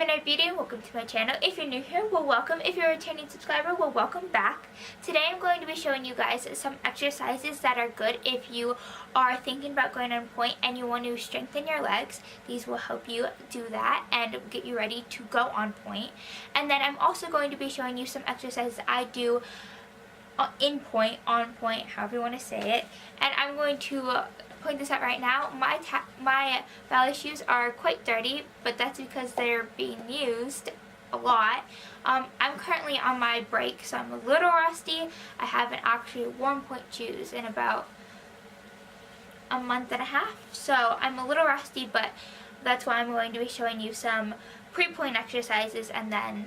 Midnight Beauty and welcome to my channel. If you're new here, well welcome. If you're a returning subscriber, well welcome back. Today I'm going to be showing you guys some exercises that are good if you are thinking about going on point and you want to strengthen your legs. These will help you do that and get you ready to go on point. And then I'm also going to be showing you some exercises I do in point, on point, however you want to say it. And I'm going to point this out right now. My ballet shoes are quite dirty, but that's because they're being used a lot. I'm currently on my break, so I'm a little rusty. I haven't actually worn point shoes in about a month and a half, so I'm a little rusty, but that's why I'm going to be showing you some pre-point exercises and then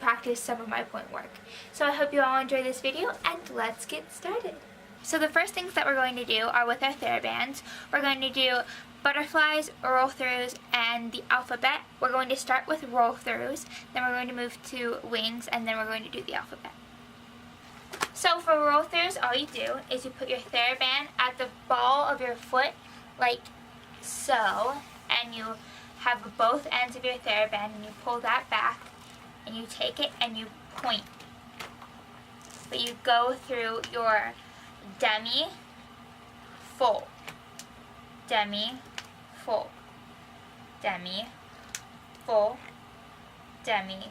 practice some of my point work. So I hope you all enjoy this video, and let's get started. So the first things that we're going to do are with our TheraBands. We're going to do butterflies, roll-throughs, and the alphabet. We're going to start with roll-throughs, then we're going to move to wings, and then we're going to do the alphabet. So for roll-throughs, all you do is you put your TheraBand at the ball of your foot, like so, and you have both ends of your TheraBand, and you pull that back, and you take it and you point. But you go through your demi, full, demi, full, demi, full, demi,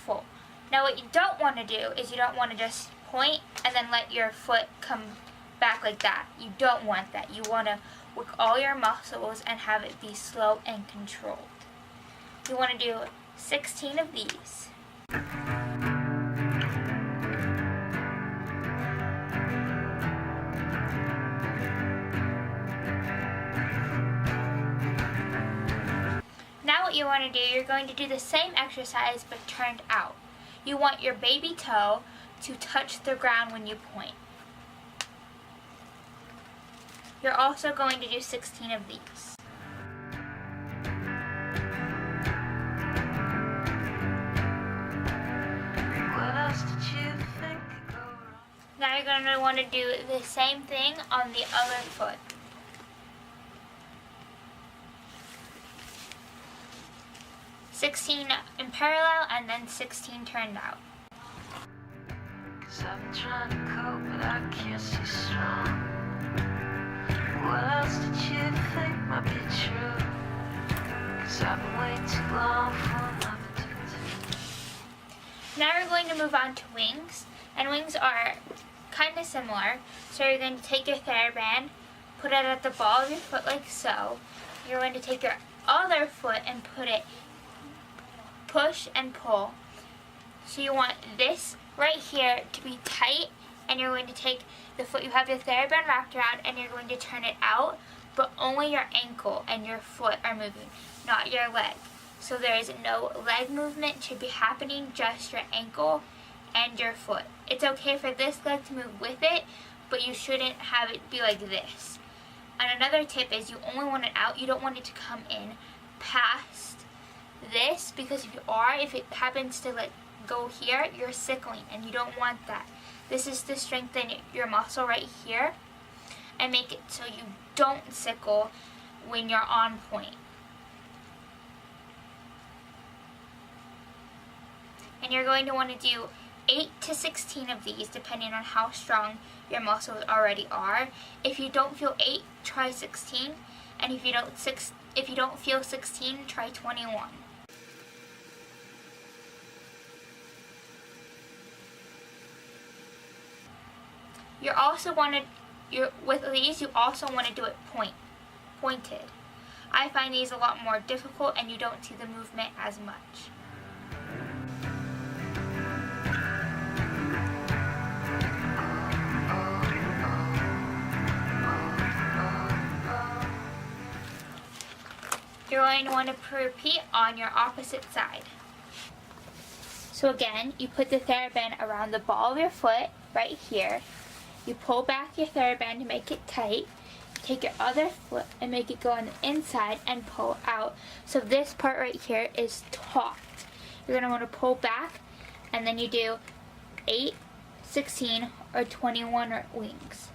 full. Now what you don't want to do is you don't want to just point and then let your foot come back like that. You don't want that. You want to work all your muscles and have it be slow and controlled. You want to do 16 of these. Now what you want to do, you're going to do the same exercise but turned out. You want your baby toe to touch the ground when you point. You're also going to do 16 of these. Now you're going to want to do the same thing on the other foot. $16 in parallel and then 16 turned out. Cause I've been trying to cope, but I can't see strong. What else did you think might be true? Cause I've been waiting too long for nothing to do. Now we're going to move on to wings. And wings are kind of similar. So you're going to take your TheraBand, put it at the ball of your foot like so. You're going to take your other foot and put it push and pull. So you want this right here to be tight, and you're going to take the foot you have your TheraBand wrapped around and you're going to turn it out, but only your ankle and your foot are moving, not your leg. So there is no leg movement should be happening, just your ankle and your foot. It's okay for this leg to move with it, but you shouldn't have it be like this. And another tip is you only want it out, you don't want it to come in past this, because if it happens to let go here, you're sickling and you don't want that. This is to strengthen your muscle right here and make it so you don't sickle when you're on point. And you're going to want to do 8 to 16 of these depending on how strong your muscles already are. If you don't feel 8, try 16, and if you don't feel 16, try 21. With these, you also want to do it pointed. I find these a lot more difficult and you don't see the movement as much. You're going to want to repeat on your opposite side. So again, you put the TheraBand around the ball of your foot right here. You pull back your TheraBand to make it tight. You take your other foot and make it go on the inside and pull out. So this part right here is taut. You're going to want to pull back, and then you do 8, 16, or 21 wings.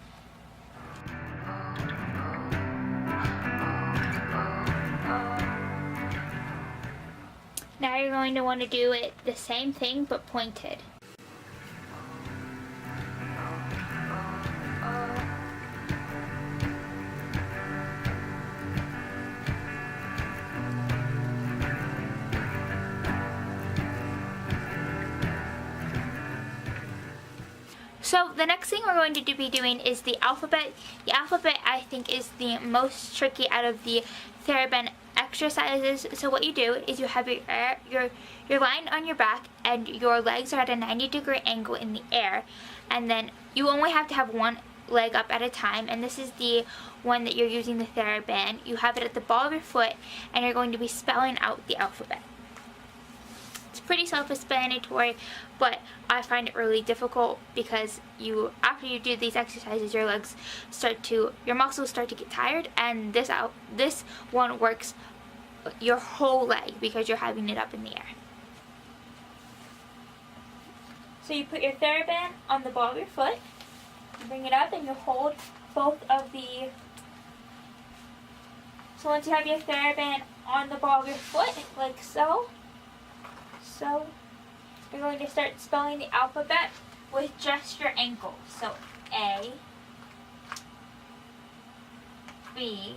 Now you're going to want to do it the same thing but pointed. So the next thing we're going to be doing is the alphabet. The alphabet, I think, is the most tricky out of the TheraBand exercises. So what you do is you have your lying on your back and your legs are at a 90-degree angle in the air, and then you only have to have one leg up at a time, and this is the one that you're using the TheraBand. You have it at the ball of your foot and you're going to be spelling out the alphabet. It's pretty self-explanatory, but I find it really difficult because after you do these exercises, your muscles start to get tired, and this one works your whole leg because you're having it up in the air. So you put your TheraBand on the ball of your foot, you bring it up, and you hold both of the. So once you have your TheraBand on the ball of your foot, like so, you're going to start spelling the alphabet with just your ankles. So A, B,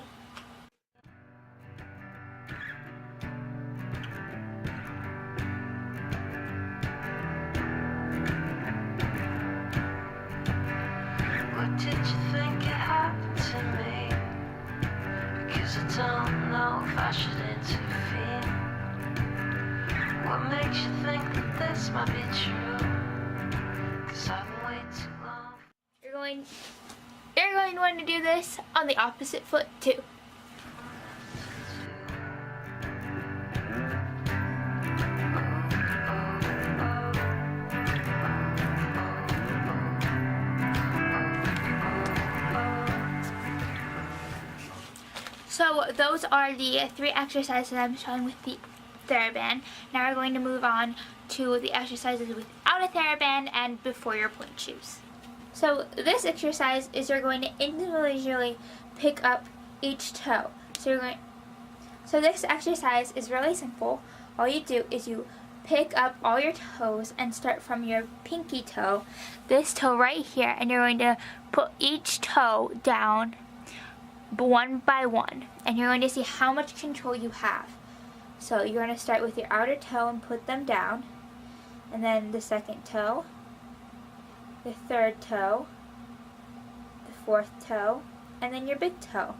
what did you think it happened to me? Because I don't know if I should intervene. What makes you think that this might be true? Cause I've been waiting too long. You're going to want to do this on the opposite foot too. So those are the 3 exercises I'm showing with the TheraBand. Now we're going to move on to the exercises without a TheraBand and before your point shoes. So this exercise is you're going to individually pick up each toe. So this exercise is really simple. All you do is you pick up all your toes and start from your pinky toe, this toe right here, and you're going to put each toe down one by one, and you're going to see how much control you have. So you're going to start with your outer toe and put them down, and then the second toe, the third toe, the fourth toe, and then your big toe.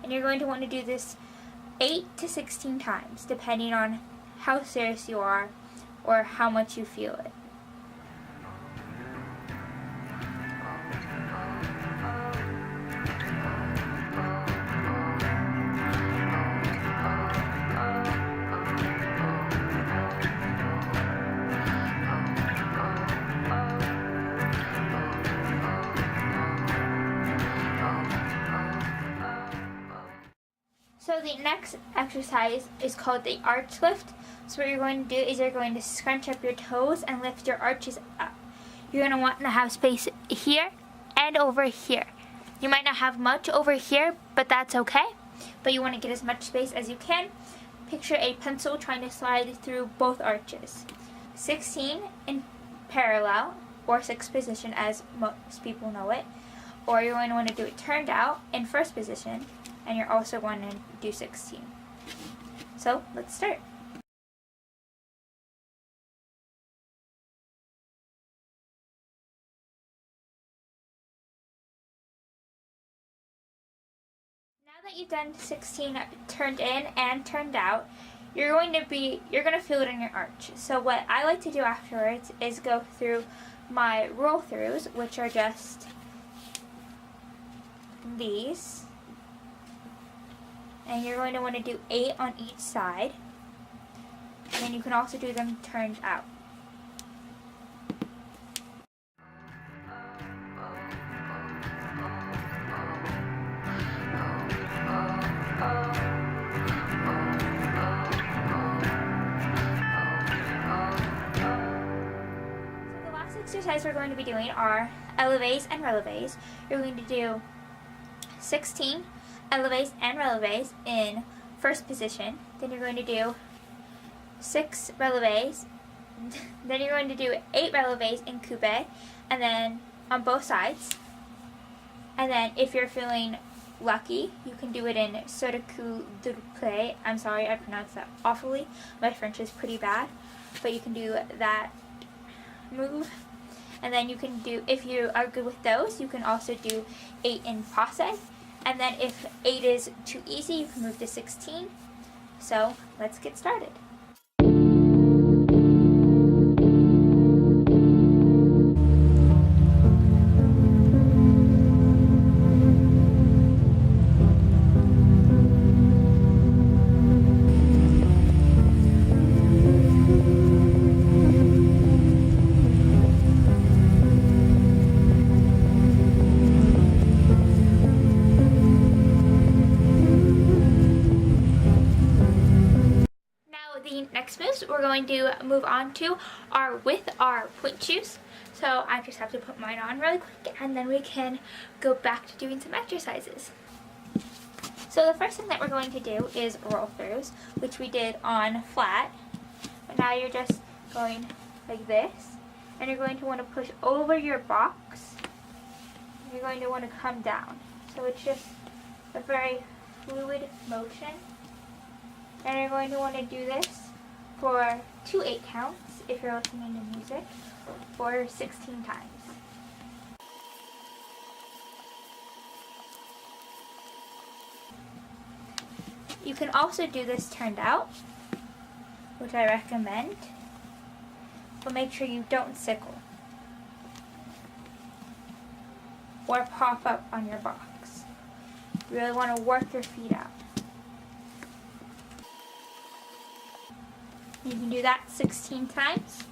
And you're going to want to do this 8 to 16 times, depending on how serious you are or how much you feel it. So the next exercise is called the arch lift. So what you're going to do is you're going to scrunch up your toes and lift your arches up. You're going to want to have space here and over here. You might not have much over here, but that's okay. But you want to get as much space as you can. Picture a pencil trying to slide through both arches. 16 in parallel, or 6th position as most people know it. Or you're going to want to do it turned out in 1st position, and you're also going to do 16. So let's start. Now that you've done 16 turned in and turned out, you're going to feel it in your arch. So what I like to do afterwards is go through my roll throughs, which are just these. And you're going to want to do 8 on each side. And then you can also do them turned out. So the last exercise we're going to be doing are eleves and releves. You're going to do 16 eleves and releves in 1st position. Then you're going to do 6 releves. Then you're going to do 8 releves in coupe, and then on both sides. And then if you're feeling lucky, you can do it in saut cul de play. I'm sorry, I pronounced that awfully. My French is pretty bad, but you can do that move. And then you can do, if you are good with those, you can also do 8 in passe. And then if 8 is too easy, you can move to 16. So let's get started. Next moves, we're going to move on to our pointe shoes. So I just have to put mine on really quick, and then we can go back to doing some exercises. So the first thing that we're going to do is roll throughs, which we did on flat. But now you're just going like this, and you're going to want to push over your box. You're going to want to come down. So it's just a very fluid motion. And you're going to want to do this for 2 8 counts if you're listening to music, or 16 times. You can also do this turned out, which I recommend, but make sure you don't sickle or pop up on your box. You really want to work your feet out. You can do that 16 times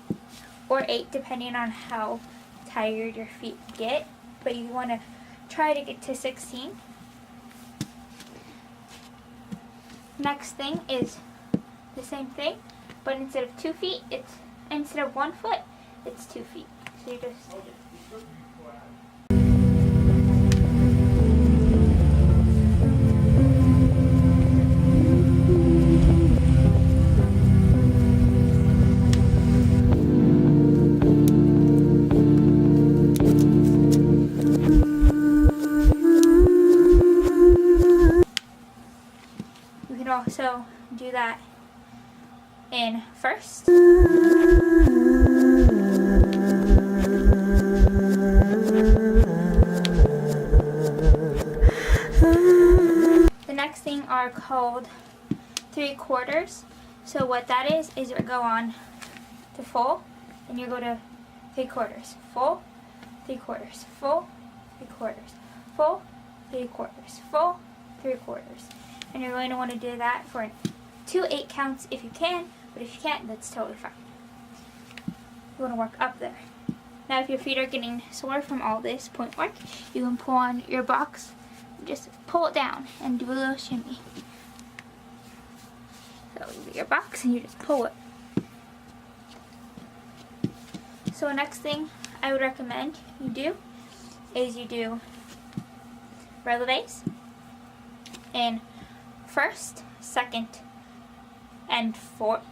or 8 depending on how tired your feet get, but you want to try to get to 16. Next thing is the same thing, but instead of 2 feet, instead of 1 foot, it's 2 feet. So you just also do that in first. The next thing are called 3/4. So what that is you go on to full, and you go to 3/4, full, 3/4, full, 3/4, full, 3/4, full, 3/4. And you're going to want to do that for 2 8 counts if you can, but if you can't, that's totally fine. You want to work up there. Now if your feet are getting sore from all this pointe work, you can pull on your box, just pull it down and do a little shimmy. So you get your box and you just pull it. So the next thing I would recommend you do is you do releves in first, second, and fifth.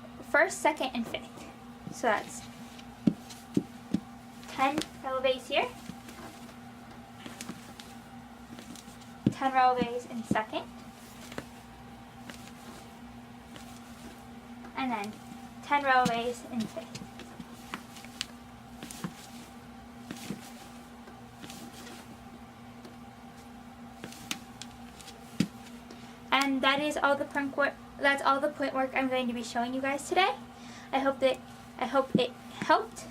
So that's 10 releves here, 10 releves in second, and then 10 releves in fifth. And that is all the pointe work. That's all the pointe work I'm going to be showing you guys today. I hope it helped.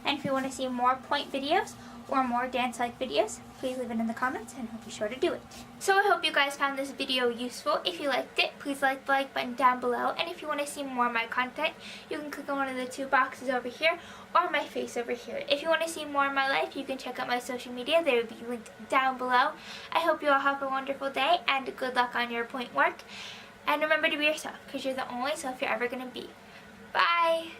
And if you want to see more pointe videos or more dance-like videos, please leave it in the comments and I'll be sure to do it. So I hope you guys found this video useful. If you liked it, please like the like button down below. And if you want to see more of my content, you can click on one of the 2 boxes over here or my face over here. If you want to see more of my life, you can check out my social media. They will be linked down below. I hope you all have a wonderful day and good luck on your pointe work. And remember to be yourself, because you're the only self you're ever going to be. Bye!